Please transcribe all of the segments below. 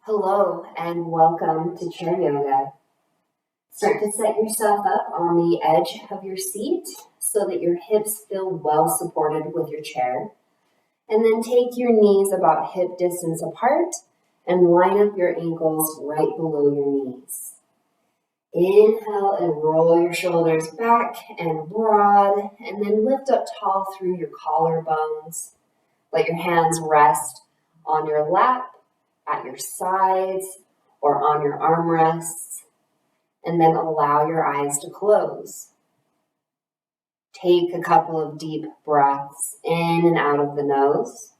Hello and welcome to chair yoga. Start to set yourself up on the edge of your seat so that your hips feel well supported with your chair. And then take your knees about hip distance apart and line up your ankles right below your knees. Inhale and roll your shoulders back and broad, and then lift up tall through your collarbones. Let your hands rest on your lap, at your sides, or on your armrests, and then allow your eyes to close. Take a couple of deep breaths in and out of the nose.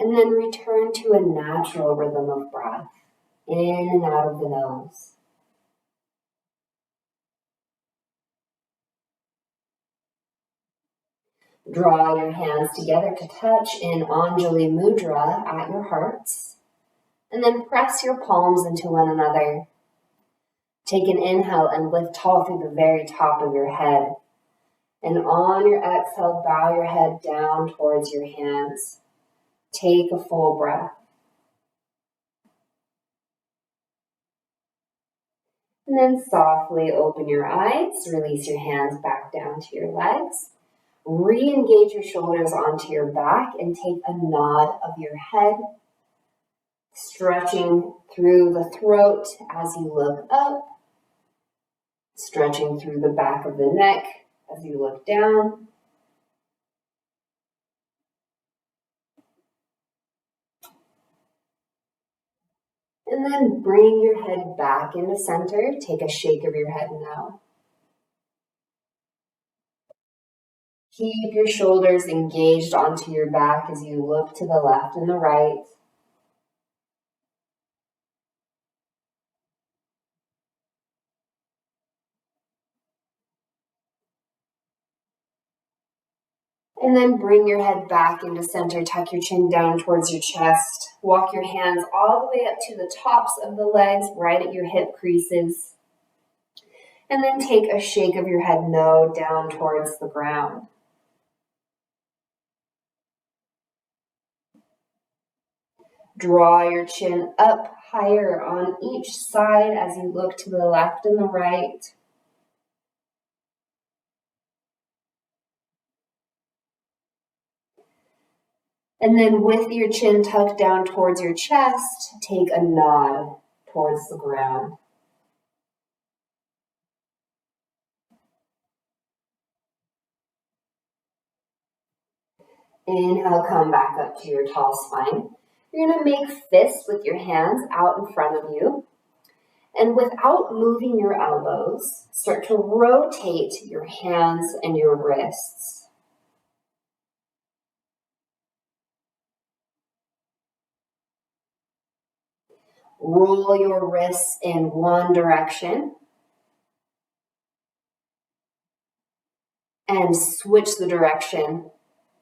And then return to a natural rhythm of breath, in and out of the nose. Draw your hands together to touch in Anjali Mudra at your hearts, and then press your palms into one another. Take an inhale and lift tall through the very top of your head. And on your exhale, bow your head down towards your hands. Take a full breath. And then softly open your eyes, release your hands back down to your legs. Re-engage your shoulders onto your back and take a nod of your head, stretching through the throat as you look up, stretching through the back of the neck as you look down. And then bring your head back into center. Take a shake of your head now. Keep your shoulders engaged onto your back as you look to the left and the right. And then bring your head back into center. Tuck your chin down towards your chest. Walk your hands all the way up to the tops of the legs, right at your hip creases. And then take a shake of your head no down towards the ground. Draw your chin up higher on each side as you look to the left and the right. And then with your chin tucked down towards your chest, take a nod towards the ground. Inhale, come back up to your tall spine. You're going to make fists with your hands out in front of you. And without moving your elbows, start to rotate your hands and your wrists. Roll your wrists in one direction and switch the direction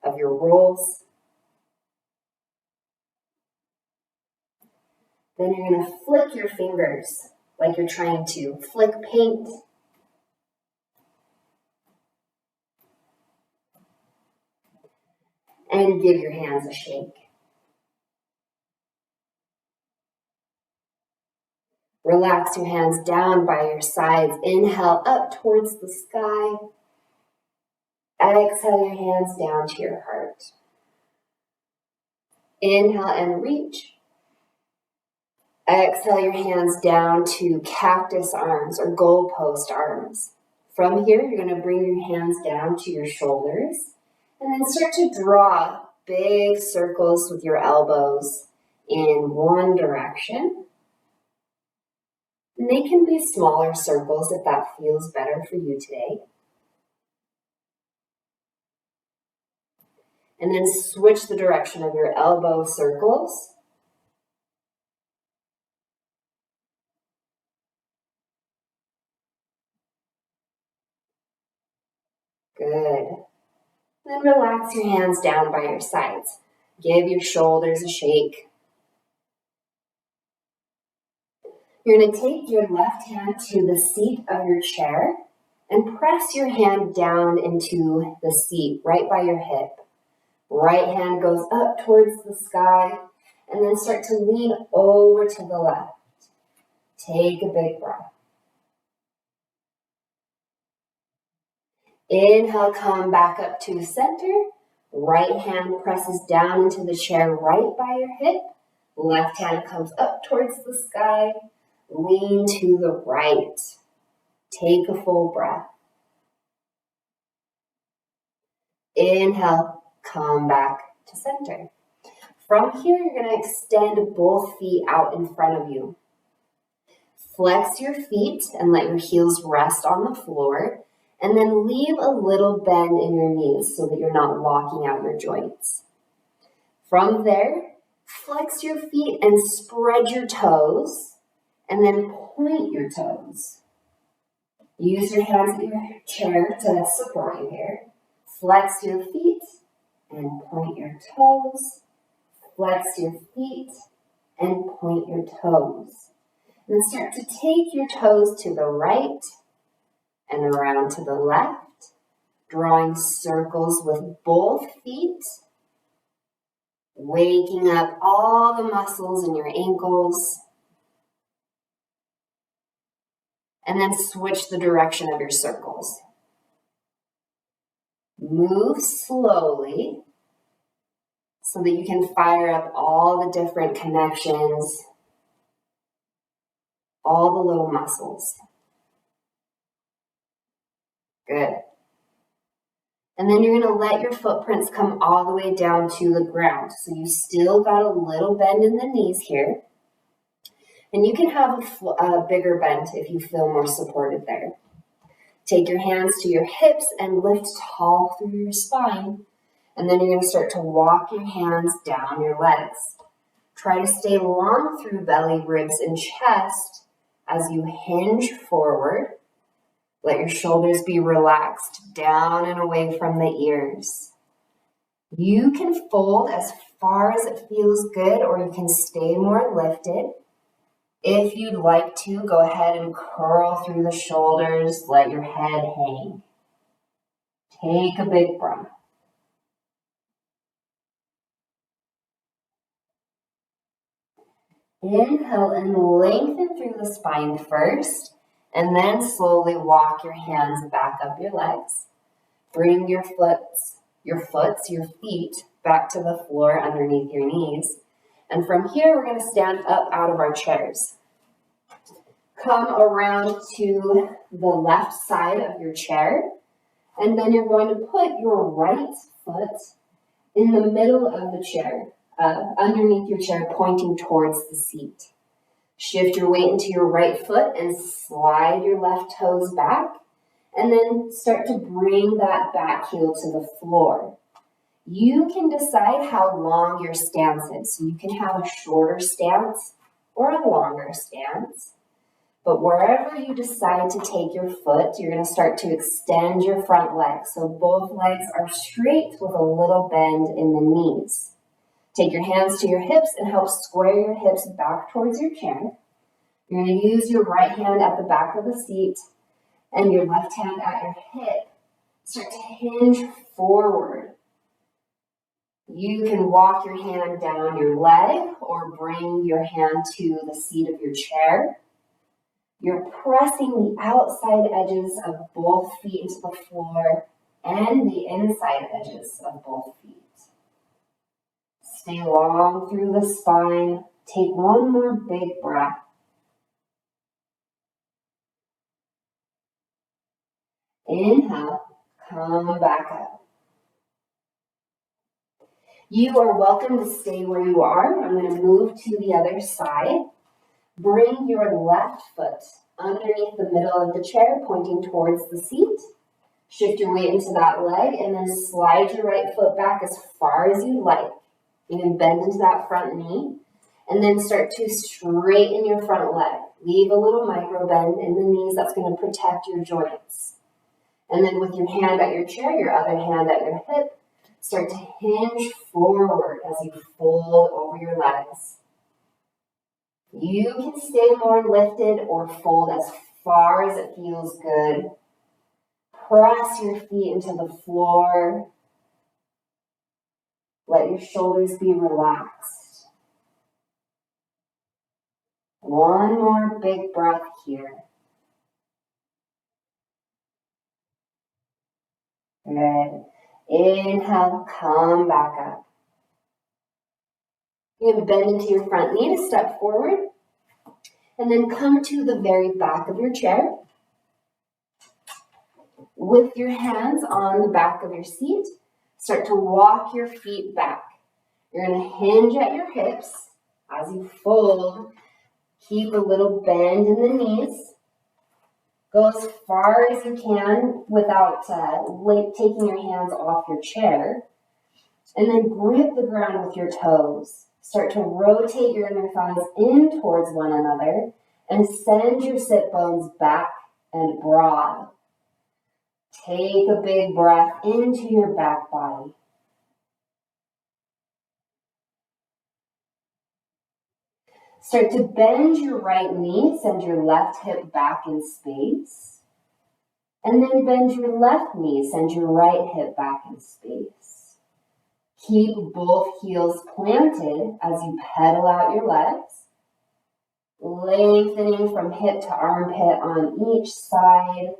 of your rolls. Then you're going to flick your fingers like you're trying to flick paint. And give your hands a shake. Relax your hands down by your sides. Inhale up towards the sky. Exhale your hands down to your heart. Inhale and reach. Exhale your hands down to cactus arms or goalpost arms. From here, you're going to bring your hands down to your shoulders and then start to draw big circles with your elbows in one direction. And they can be smaller circles if that feels better for you today. And then switch the direction of your elbow circles. Good. Then relax your hands down by your sides. Give your shoulders a shake. You're going to take your left hand to the seat of your chair and press your hand down into the seat right by your hip. Right hand goes up towards the sky and then start to lean over to the left. Take a big breath. Inhale, come back up to center. Right hand presses down into the chair right by your hip. Left hand comes up towards the sky. Lean to the right. Take a full breath. Inhale, come back to center. From here, you're going to extend both feet out in front of you. Flex your feet and let your heels rest on the floor, and then leave a little bend in your knees so that you're not locking out your joints. From there, flex your feet and spread your toes, and then point your toes. Use your hands at your chair to support you here. Flex your feet and point your toes. Flex your feet and point your toes. And then start to take your toes to the right and around to the left, drawing circles with both feet, waking up all the muscles in your ankles, and then switch the direction of your circles. Move slowly so that you can fire up all the different connections, all the little muscles. Good. And then you're going to let your footprints come all the way down to the ground. So you still got a little bend in the knees here. And you can have a bigger bend if you feel more supported there. Take your hands to your hips and lift tall through your spine. And then you're going to start to walk your hands down your legs. Try to stay long through belly, ribs, and chest as you hinge forward. Let your shoulders be relaxed down and away from the ears. You can fold as far as it feels good, or you can stay more lifted. If you'd like to, go ahead and curl through the shoulders, let your head hang. Take a big breath. Inhale and lengthen through the spine first, and then slowly walk your hands back up your legs. Bring your feet back to the floor underneath your knees. And from here, we're going to stand up out of our chairs. Come around to the left side of your chair, and then you're going to put your right foot in the middle of the chair, underneath your chair, pointing towards the seat. Shift your weight into your right foot and slide your left toes back, and then start to bring that back heel to the floor. You can decide how long your stance is. So you can have a shorter stance or a longer stance. But wherever you decide to take your foot, you're going to start to extend your front leg. So both legs are straight with a little bend in the knees. Take your hands to your hips and help square your hips back towards your chair. You're going to use your right hand at the back of the seat and your left hand at your hip. Start to hinge forward. You can walk your hand down your leg or bring your hand to the seat of your chair. You're pressing the outside edges of both feet into the floor and the inside edges of both feet. Stay long through the spine. Take one more big breath. Inhale, come back up. You are welcome to stay where you are. I'm going to move to the other side. Bring your left foot underneath the middle of the chair, pointing towards the seat. Shift your weight into that leg and then slide your right foot back as far as you'd like. You can bend into that front knee and then start to straighten your front leg. Leave a little micro bend in the knees that's going to protect your joints. And then with your hand at your chair, your other hand at your hip, start to hinge forward as you fold over your legs. You can stay more lifted or fold as far as it feels good. Press your feet into the floor. Let your shoulders be relaxed. One more big breath here. Good. Inhale, come back up. You can bend into your front knee to step forward. And then come to the very back of your chair. With your hands on the back of your seat, start to walk your feet back. You're going to hinge at your hips as you fold. Keep a little bend in the knees. Go as far as you can without taking your hands off your chair. And then grip the ground with your toes. Start to rotate your inner thighs in towards one another and send your sit bones back and broad. Take a big breath into your back body. Start to bend your right knee, send your left hip back in space. And then bend your left knee, send your right hip back in space. Keep both heels planted as you pedal out your legs. Lengthening from hip to armpit on each side.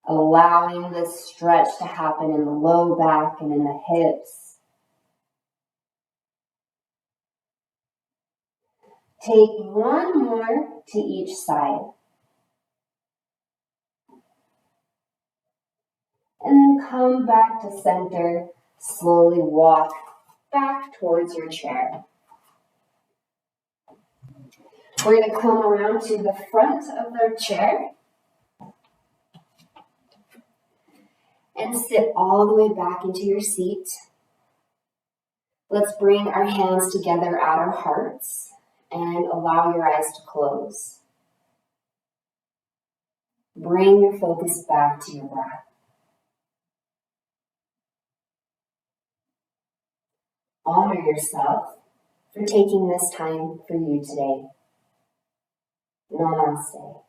Allowing this stretch to happen in the low back and in the hips. Take one more to each side. And then come back to center. Slowly walk back towards your chair. We're going to come around to the front of the chair. And sit all the way back into your seat. Let's bring our hands together at our hearts and allow your eyes to close. Bring your focus back to your breath. Honor yourself for taking this time for you today. Namaste.